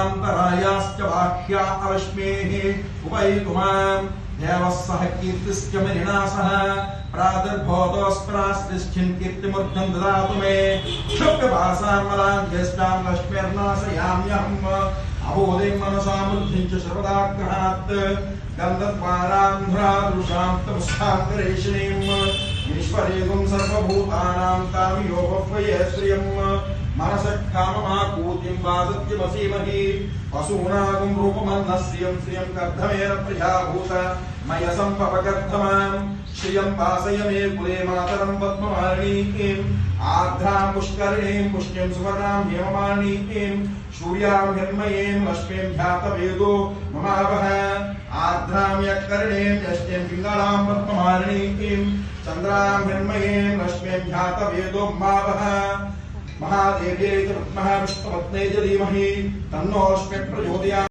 अंतरायाश्च बाह्या अवश्मेः उपैतुमां देवः सह कीर्तिश्च मरिणासः प्रादुर्भूतोऽस्परास्तिष्ठिन् कीर्तिमूर्धं ददातु मे क्षुब्धभासां मलाञ्जेष्टां लक्ष्मीर्नाशयाम्यहम् अबोधिं मनसामृद्धिं च सर्वदाग्रहात् गन्धद्वारान्ध्रादृशां तपस्थान्तरेशिनीम् ईश्वरेगुं सर्वभूतानां तामियोपह्वये श्रियम् मनसः काममाकूतिं वासत्यमसीमहि पशूनागुं रूपमन्नः श्रियं श्रियं कर्धमेन प्रजाभूत मय सम्पवकर्धमां श्रियं वासय मे कुले मातरं पद्ममालिनीं आर्द्रां पुष्करिणीं पुष्टिं सुवर्णां हेममालिनीं सूर्यां हिरण्मयीं लक्ष्मीं ध्यातवेदो ममावह आर्द्रां यक्करिणीं यष्टिं पिङ्गलां पद्ममालिनीं चन्द्रां हिरण्मयीं लक्ष्मीं ध्यातवेदो ममावह महादेव्यै च विद्महे विष्णुपत्न्यै च धीमहि तन्नो लक्ष्मी प्रचोदयात्।